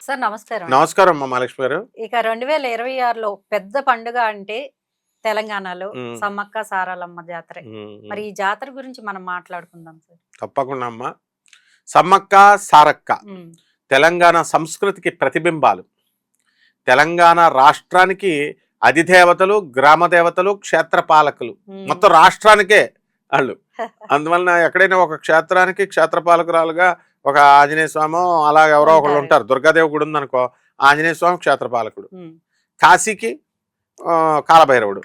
Sir నమస్కారం. నమస్కారం అమ్మా మహాలక్ష్మి గారు. ఇక 2026లో పెద్ద పండుగ అంటే తెలంగాణలో సమ్మక్క సారాలమ్మ జాతరే. మరి ఈ జాతర గురించి మనం మాట్లాడుకుందాం సార్. తప్పకుండా అమ్మా. సమ్మక్క సారక్క తెలంగాణ సంస్కృతికి ప్రతిబింబాలు. తెలంగాణ రాష్ట్రానికి అధిదేవతలు, గ్రామ దేవతలు, క్షేత్రపాలకులు, మొత్తం రాష్ట్రానికే వాళ్ళు. అందువలన ఎక్కడైనా ఒక క్షేత్రానికి క్షేత్రపాలకురాలుగా ఒక ఆంజనేయ స్వామి అలా ఎవరో ఒకళ్ళు ఉంటారు. దుర్గాదేవి గుడి ఉందనుకో, ఆంజనేయ స్వామి క్షేత్రపాలకుడు. కాశీకి కాలభైరవుడు.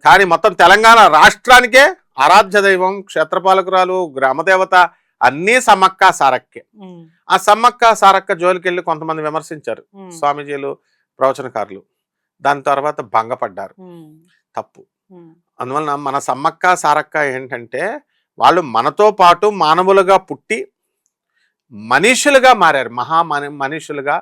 కానీ మొత్తం తెలంగాణ రాష్ట్రానికే ఆరాధ్య దైవం, క్షేత్రపాలకురాలు, గ్రామదేవత అన్నీ సమ్మక్క సారక్కే. ఆ సమ్మక్క సారక్క జోలికెళ్ళి కొంతమంది విమర్శించారు స్వామీజీలు, ప్రవచనకారులు. దాని తర్వాత భంగపడ్డారు. తప్పు. అందువలన మన సమ్మక్క సారక్క ఏంటంటే వాళ్ళు మనతో పాటు మానవులుగా పుట్టి మనీషులుగా మారారు. మనీషులుగా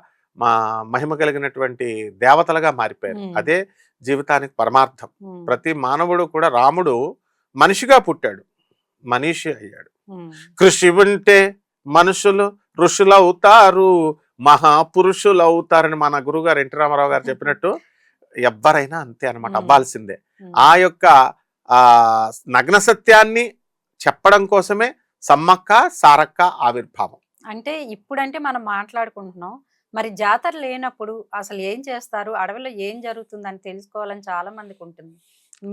మహిమ కలిగినటువంటి దేవతలుగా మారిపోయారు. అదే జీవితానికి పరమార్థం. ప్రతి మానవుడు కూడా, రాముడు మనిషిగా పుట్టాడు, మనీషి అయ్యాడు. కృషి ఉంటే మనుషులు ఋషులు అవుతారు, మహాపురుషులు అవుతారని మన గురువుగారు ఎన్టీ రామారావు గారు చెప్పినట్టు ఎవ్వరైనా అంతే అనమాట, అవ్వాల్సిందే. ఆ యొక్క నగ్న సత్యాన్ని చెప్పడం కోసమే సమ్మక్క సారక్క ఆవిర్భావం. అంటే ఇప్పుడంటే మనం మాట్లాడుకుంటున్నాం, మరి జాతర లేనప్పుడు అసలు ఏం చేస్తారు, అడవిలో ఏం జరుగుతుందని తెలుసుకోవాలని చాలా మందికి ఉంటుంది.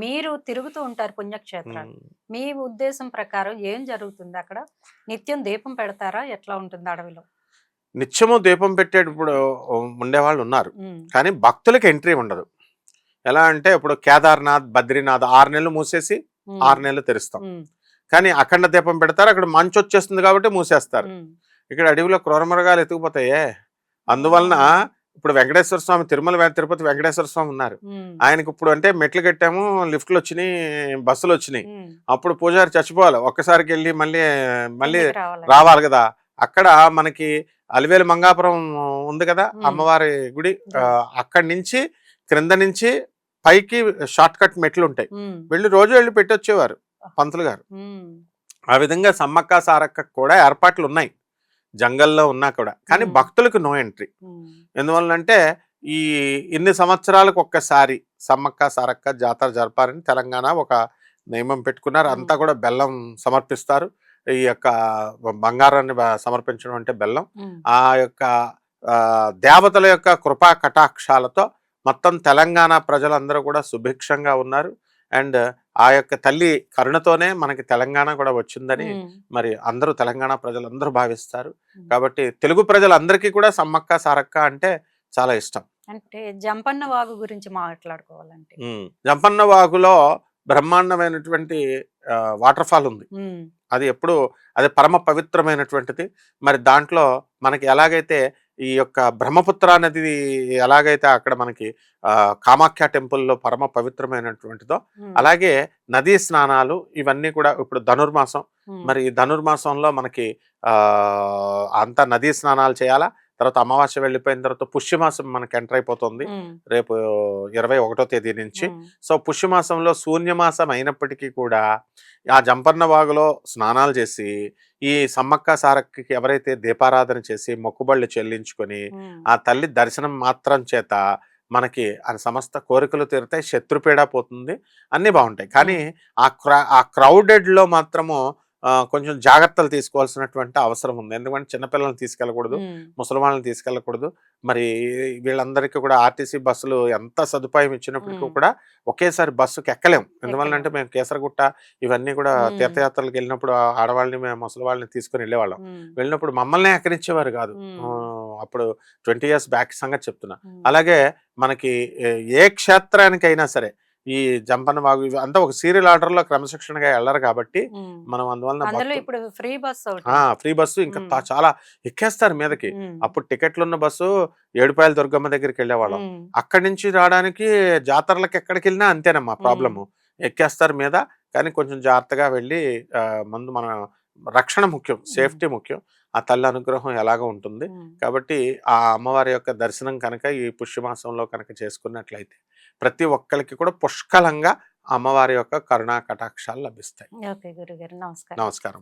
మీరు తిరుగుతూ ఉంటారు పుణ్యక్షేత్రాలు, మీ ఉద్దేశం ప్రకారం ఏం జరుగుతుంది అక్కడ? నిత్యం దీపం పెడతారా? ఎట్లా ఉంటుంది అడవిలో? నిత్యము దీపం పెట్టేటప్పుడు ఉండేవాళ్ళు ఉన్నారు, కానీ భక్తులకి ఎంట్రీ ఉండదు. ఎలా అంటే ఇప్పుడు కేదార్నాథ్, బద్రీనాథ్ 6 నెలలు మూసేసి 6 నెలలు తెరుస్తాం. కానీ అఖండ దీపం పెడతారు, అక్కడ మంచు వచ్చేస్తుంది కాబట్టి మూసేస్తారు. ఇక్కడ అడవిలో క్రూరమృగాలు ఎత్తుకుపోతాయే. అందువలన ఇప్పుడు వెంకటేశ్వర స్వామి, తిరుమల తిరుపతి వెంకటేశ్వర స్వామి ఉన్నారు. ఆయనకి ఇప్పుడు అంటే మెట్లు కట్టాము, లిఫ్ట్లు వచ్చినాయి, బస్సులు వచ్చినాయి. అప్పుడు పూజారి చచ్చిపోవాలి, ఒక్కసారికి వెళ్ళి మళ్ళీ రావాలి కదా. అక్కడ మనకి అలివేలు మంగాపురం ఉంది కదా అమ్మవారి గుడి, అక్కడి నుంచి క్రింద నుంచి పైకి షార్ట్ కట్ మెట్లు ఉంటాయి, రోజు వెళ్ళి పెట్టొచ్చేవారు పంతులు గారు. ఆ విధంగా సమ్మక్క సారక్క కూడా ఏర్పాట్లు ఉన్నాయి జంగల్లో ఉన్నా కూడా, కానీ భక్తులకు నో ఎంట్రీ. ఎందువల్లంటే ఈ ఇన్ని సంవత్సరాలకు ఒక్కసారి సమ్మక్క సారక్క జాతర జరపాలని తెలంగాణ ఒక నియమం పెట్టుకున్నారు. అంతా కూడా బెల్లం సమర్పిస్తారు. ఈ యొక్క బంగారాన్ని సమర్పించడం అంటే బెల్లం. ఆ యొక్క దేవతల యొక్క కృపా కటాక్షాలతో మొత్తం తెలంగాణ ప్రజలందరూ కూడా సుభిక్షంగా ఉన్నారు. అండ్ ఆ యొక్క తల్లి కరుణతోనే మనకి తెలంగాణ కూడా వచ్చిందని మరి అందరూ తెలంగాణ ప్రజలందరూ భావిస్తారు. కాబట్టి తెలుగు ప్రజలందరికీ కూడా సమ్మక్క సారక్క అంటే చాలా ఇష్టం. అంటే జంపన్న వాగు గురించి మాట్లాడుకోవాలంటే, జంపన్న వాగులో బ్రహ్మాండమైనటువంటి వాటర్ ఫాల్ ఉంది. అది అది పరమ పవిత్రమైనటువంటిది. మరి దాంట్లో మనకి ఎలాగైతే ఈ యొక్క బ్రహ్మపుత్ర నది ఎలాగైతే అక్కడ మనకి కామాఖ్య టెంపుల్లో పరమ పవిత్రమైనటువంటిదో, అలాగే నదీ స్నానాలు ఇవన్నీ కూడా ఇప్పుడు ధనుర్మాసం. మరి ధనుర్మాసంలో మనకి అంతా నదీ స్నానాలు చేయాలా. తర్వాత అమావాస్య వెళ్ళిపోయిన తర్వాత పుష్యమాసం మనకి ఎంటర్ అయిపోతుంది రేపు 21వ తేదీ నుంచి. సో పుష్యమాసంలో శూన్యమాసం అయినప్పటికీ కూడా ఆ జంపన్న వాగులో స్నానాలు చేసి ఈ సమ్మక్క సారక్కకి ఎవరైతే దీపారాధన చేసి మొక్కుబళ్ళు చెల్లించుకొని ఆ తల్లి దర్శనం మాత్రం చేత మనకి సమస్త కోరికలు తీరుతాయి, శత్రుపీడ పోతుంది, అన్నీ బాగుంటాయి. కానీ ఆ క్రౌడెడ్లో మాత్రము కొంచెం జాగ్రత్తలు తీసుకోవాల్సినటువంటి అవసరం ఉంది. ఎందుకంటే చిన్నపిల్లల్ని తీసుకెళ్ళకూడదు, ముసలి వాళ్ళని తీసుకెళ్ళకూడదు. మరి వీళ్ళందరికీ కూడా ఆర్టీసీ బస్సులు ఎంత సదుపాయం ఇచ్చినప్పటికీ కూడా ఒకేసారి బస్సుకి ఎక్కలేం. ఎందువల్లంటే మేము కేసరగుట్ట ఇవన్నీ కూడా తీర్థయాత్రలకు వెళ్ళినప్పుడు ఆడవాళ్ళని, మేము ముసలి వాళ్ళని తీసుకుని వెళ్ళేవాళ్ళం. వెళ్ళినప్పుడు మమ్మల్ని ఎక్కనిచ్చేవారు కాదు. అప్పుడు 20 years బ్యాక్ సంగతి చెప్తున్నా. అలాగే మనకి ఏ క్షేత్రానికైనా సరే ఈ జంపన్న వాగు అంతా ఒక సీరియల్ ఆర్డర్ లో క్రమశిక్షణగా వెళ్ళరు కాబట్టి మనం అందువల్ల ఫ్రీ బస్సు ఇంకా చాలా ఎక్కేస్తారు మీదకి. అప్పుడు టికెట్లు ఉన్న బస్సు ఏడుపాయల దుర్గమ్మ దగ్గరికి వెళ్ళేవాళ్ళం. అక్కడి నుంచి రావడానికి జాతరలకు ఎక్కడికి వెళ్ళినా అంతేనమ్మా ప్రాబ్లము, ఎక్కేస్తారు మీద. కానీ కొంచెం జాగ్రత్తగా వెళ్ళి ముందు మన రక్షణ ముఖ్యం, సేఫ్టీ ముఖ్యం. ఆ తల్లి అనుగ్రహం ఎలాగో ఉంటుంది కాబట్టి ఆ అమ్మవారి యొక్క దర్శనం కనుక ఈ పుష్యమాసంలో కనుక చేసుకున్నట్లయితే ప్రతి ఒక్కరికి కూడా పుష్కలంగా అమ్మవారి యొక్క కరుణా కటాక్షాలు లభిస్తాయి. ఓకే గురుగారు, నమస్కారం. నమస్కారం.